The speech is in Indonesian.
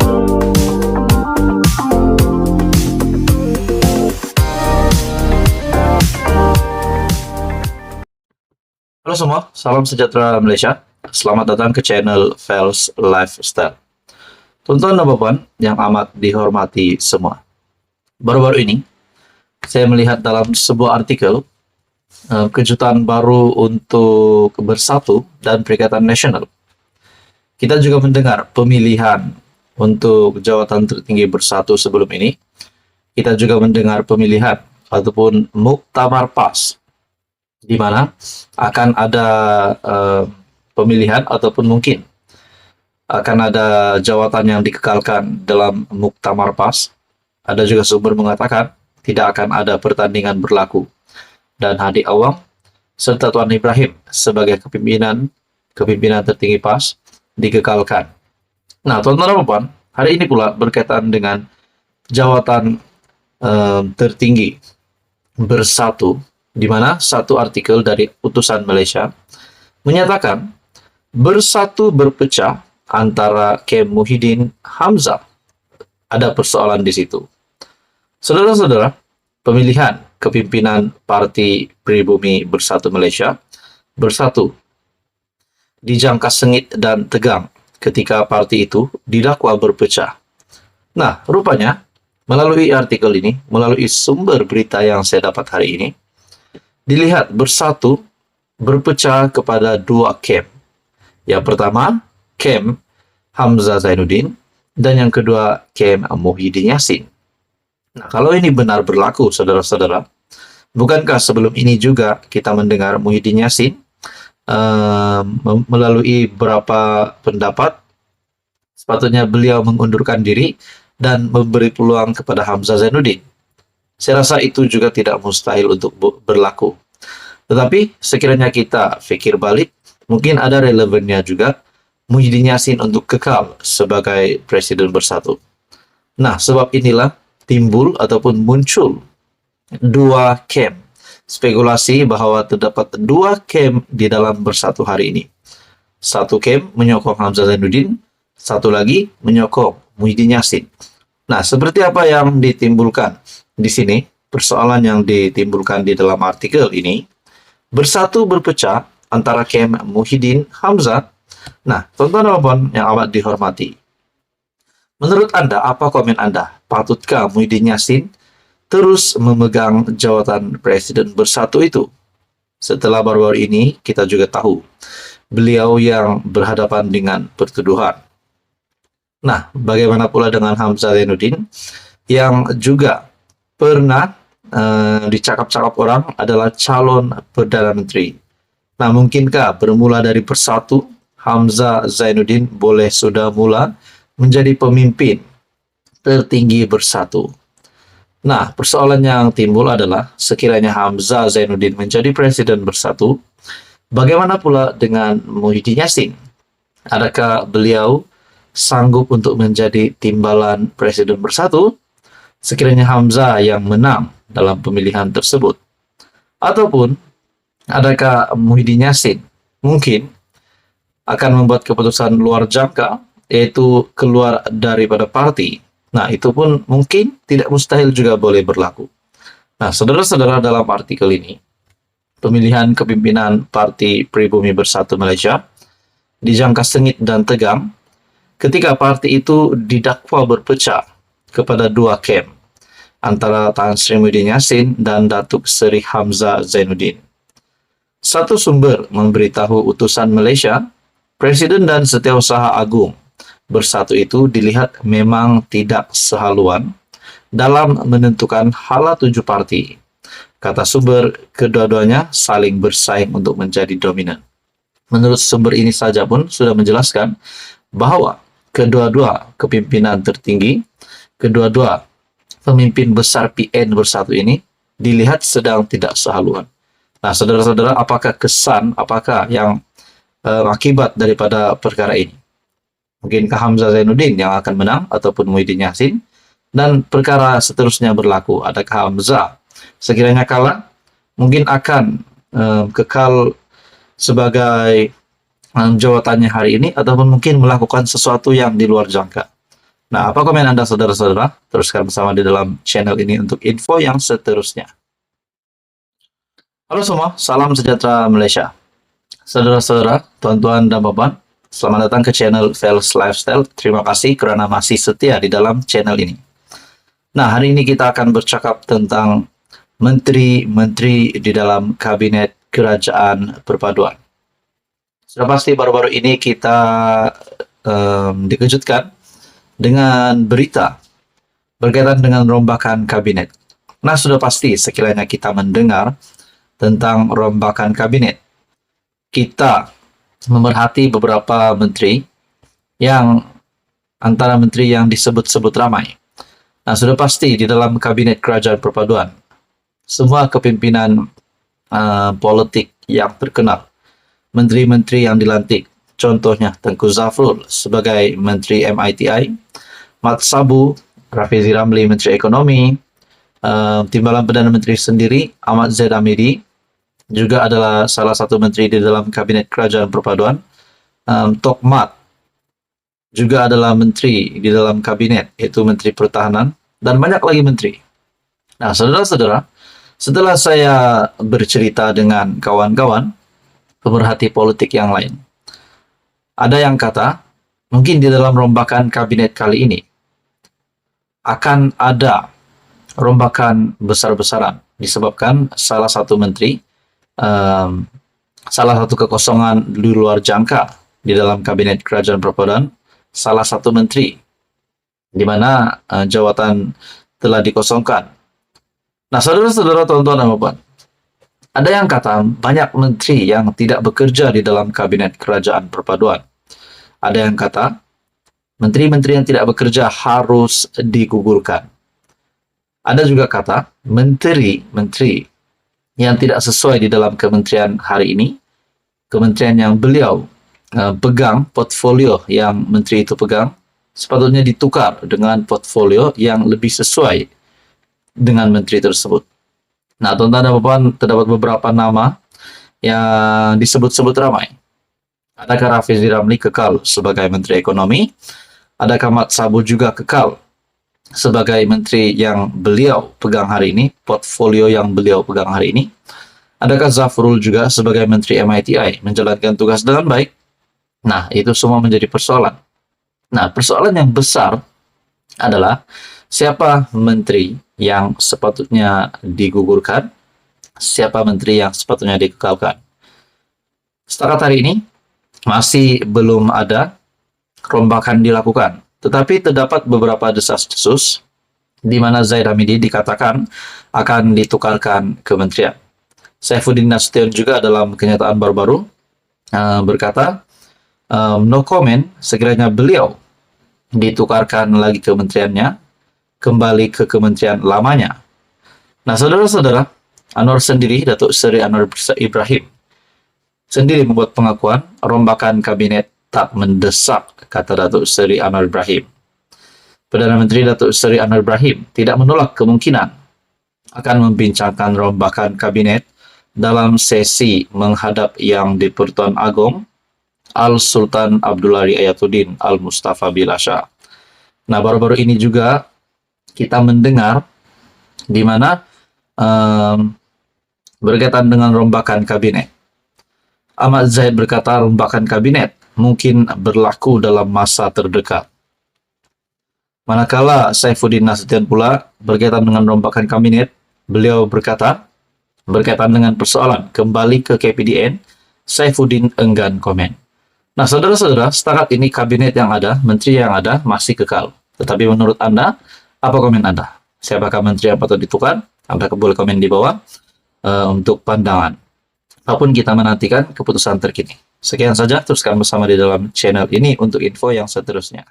Halo semua, salam sejahtera Malaysia. Selamat datang ke channel Fels Lifestyle. Tuan-tuan dan puan yang amat dihormati semua. Baru-baru ini, saya melihat dalam sebuah artikel kejutan baru untuk Bersatu dan Perikatan Nasional. Kita juga mendengar pemilihan untuk jawatan tertinggi Bersatu sebelum ini. Kita juga mendengar pemilihan ataupun muktamar PAS, di mana akan ada pemilihan ataupun mungkin akan ada jawatan yang dikekalkan dalam muktamar PAS. Ada juga sumber mengatakan tidak akan ada pertandingan berlaku dan Hadi Awang serta Tuan Ibrahim sebagai kepimpinan tertinggi PAS dikekalkan. Nah, tuan-tuan dan puan, hari ini pula berkaitan dengan jawatan tertinggi Bersatu, di mana satu artikel dari Utusan Malaysia menyatakan Bersatu berpecah antara Kem Muhyiddin Hamzah. Ada persoalan di situ. Saudara-saudara, pemilihan kepimpinan Parti Pribumi Bersatu Malaysia Bersatu dijangka sengit dan tegang ketika parti itu didakwa berpecah. Nah, rupanya melalui artikel ini, melalui sumber berita yang saya dapat hari ini, dilihat Bersatu berpecah kepada dua camp. Yang pertama, camp Hamzah Zainuddin, dan yang kedua, camp Muhyiddin Yassin. Nah, kalau ini benar berlaku, saudara-saudara, bukankah sebelum ini juga kita mendengar Muhyiddin Yassin melalui beberapa pendapat, sepatutnya beliau mengundurkan diri dan memberi peluang kepada Hamzah Zainuddin. Saya rasa itu juga tidak mustahil untuk berlaku. Tetapi sekiranya kita fikir balik, mungkin ada relevannya juga Muhyiddin Yassin untuk kekal sebagai Presiden Bersatu. Nah, sebab inilah timbul ataupun muncul dua camp. Spekulasi bahwa terdapat dua camp di dalam Bersatu hari ini. Satu camp menyokong Hamzah Zainuddin, satu lagi menyokong Muhyiddin Yassin. Nah, seperti apa yang ditimbulkan di sini, persoalan yang ditimbulkan di dalam artikel ini, Bersatu berpecah antara camp Muhyiddin Hamzah. Nah, tuan-tuan dan puan yang amat dihormati, menurut Anda, apa komen Anda? Patutkah Muhyiddin Yassin terus memegang jawatan Presiden Bersatu itu? Setelah baru-baru ini, kita juga tahu beliau yang berhadapan dengan pertuduhan. Nah, bagaimana pula dengan Hamzah Zainuddin yang juga pernah dicakap-cakap orang adalah calon Perdana Menteri. Nah, mungkinkah bermula dari Bersatu, Hamzah Zainuddin boleh sudah mula menjadi pemimpin tertinggi Bersatu? Nah, persoalan yang timbul adalah sekiranya Hamzah Zainuddin menjadi Presiden Bersatu, bagaimana pula dengan Muhyiddin Yassin? Adakah beliau sanggup untuk menjadi timbalan Presiden Bersatu sekiranya Hamzah yang menang dalam pemilihan tersebut? Ataupun adakah Muhyiddin Yassin mungkin akan membuat keputusan luar jangka, yaitu keluar daripada parti? Nah, itu pun mungkin tidak mustahil juga boleh berlaku. Nah, saudara-saudara, dalam artikel ini, pemilihan kepimpinan Parti Pribumi Bersatu Malaysia dijangka sengit dan tegang ketika parti itu didakwa berpecah kepada dua camp antara Tan Sri Muhyiddin Yassin dan Datuk Seri Hamzah Zainuddin. Satu sumber memberitahu Utusan Malaysia, Presiden dan Setiausaha Agung Bersatu itu dilihat memang tidak sehaluan dalam menentukan hala 7 parti. Kata sumber, kedua-duanya saling bersaing untuk menjadi dominan. Menurut sumber ini saja pun sudah menjelaskan bahwa kedua-dua kepimpinan tertinggi, kedua-dua pemimpin besar PN Bersatu ini dilihat sedang tidak sehaluan. Nah, saudara-saudara, apakah yang akibat daripada perkara ini? Mungkinkah Hamzah Zainuddin yang akan menang ataupun Muhyiddin Yassin? Dan perkara seterusnya berlaku. Adakah Hamzah sekiranya kalah, mungkin akan kekal sebagai jawatannya hari ini, ataupun mungkin melakukan sesuatu yang di luar jangka. Nah, apa komen Anda saudara-saudara? Teruskan bersama di dalam channel ini untuk info yang seterusnya. Halo semua, salam sejahtera Malaysia. Saudara-saudara, tuan-tuan dan bapak, selamat datang ke channel Fels Lifestyle. Terima kasih karena masih setia di dalam channel ini. Nah, hari ini kita akan bercakap tentang menteri-menteri di dalam Kabinet Kerajaan Perpaduan. Sudah pasti baru-baru ini kita dikejutkan dengan berita berkaitan dengan rombakan kabinet. Nah, sudah pasti sekiranya kita mendengar tentang rombakan kabinet, kita memerhati beberapa menteri yang antara menteri yang disebut-sebut ramai. Nah, sudah pasti di dalam Kabinet Kerajaan Perpaduan, semua kepimpinan politik yang terkenal, menteri-menteri yang dilantik, contohnya Tengku Zafrul sebagai Menteri MITI, Mat Sabu, Rafizi Ramli Menteri Ekonomi, Timbalan Perdana Menteri sendiri, Ahmad Zaid Hamidi, juga adalah salah satu menteri di dalam Kabinet Kerajaan Perpaduan. Tok Mat juga adalah menteri di dalam kabinet, yaitu Menteri Pertahanan, dan banyak lagi menteri. Nah, saudara-saudara, setelah saya bercerita dengan kawan-kawan pemerhati politik yang lain, ada yang kata, mungkin di dalam rombakan kabinet kali ini akan ada rombakan besar-besaran disebabkan salah satu menteri, salah satu kekosongan di luar jangka di dalam Kabinet Kerajaan Perpaduan, salah satu menteri di mana jawatan telah dikosongkan. Nah, saudara-saudara, tuan-tuan dan bapak, ada yang kata banyak menteri yang tidak bekerja di dalam Kabinet Kerajaan Perpaduan. Ada yang kata menteri-menteri yang tidak bekerja harus digugurkan. Ada juga kata menteri-menteri yang tidak sesuai di dalam kementerian hari ini, kementerian yang beliau pegang, portfolio yang menteri itu pegang, sepatutnya ditukar dengan portfolio yang lebih sesuai dengan menteri tersebut. Nah, tuan-tuan dan bapak, terdapat beberapa nama yang disebut-sebut ramai. Adakah Rafizi Ramli kekal sebagai Menteri Ekonomi? Adakah Mat Sabu juga kekal sebagai menteri yang beliau pegang hari ini, portfolio yang beliau pegang hari ini? Adakah Zafrul juga sebagai menteri MITI menjalankan tugas dengan baik? Nah, itu semua menjadi persoalan. Nah, persoalan yang besar adalah siapa menteri yang sepatutnya digugurkan, siapa menteri yang sepatutnya dikekalkan. Setakat hari ini, masih belum ada rombakan dilakukan. Tetapi terdapat beberapa desas-desus di mana Zaid Hamidi dikatakan akan ditukarkan kementerian. Saifuddin Nasution juga dalam kenyataan baru-baru berkata, no comment sekiranya beliau ditukarkan lagi kementeriannya, kembali ke kementerian lamanya. Nah, saudara-saudara, Anwar sendiri, Datuk Seri Anwar Ibrahim, sendiri membuat pengakuan rombakan kabinet tak mendesak, kata Datuk Seri Anwar Ibrahim. Perdana Menteri Datuk Seri Anwar Ibrahim tidak menolak kemungkinan akan membincangkan rombakan kabinet dalam sesi menghadap Yang di-Pertuan Agong Al-Sultan Abdullah Ayatuddin Al-Mustafa Bilasha. Nah, baru-baru ini juga kita mendengar di mana berkaitan dengan rombakan kabinet. Ahmad Zaid berkata rombakan kabinet mungkin berlaku dalam masa terdekat. Manakala Saifuddin Nasution pula berkaitan dengan rombakan kabinet, beliau berkata berkaitan dengan persoalan kembali ke KPDN, Saifuddin enggan komen. Nah, saudara-saudara, setakat ini kabinet yang ada, menteri yang ada masih kekal. Tetapi menurut Anda, apa komen Anda? Siapakah menteri yang patut ditukar? Anda boleh komen di bawah untuk pandangan. Apapun kita menantikan keputusan terkini. Sekian saja, teruskan bersama di dalam channel ini untuk info yang seterusnya.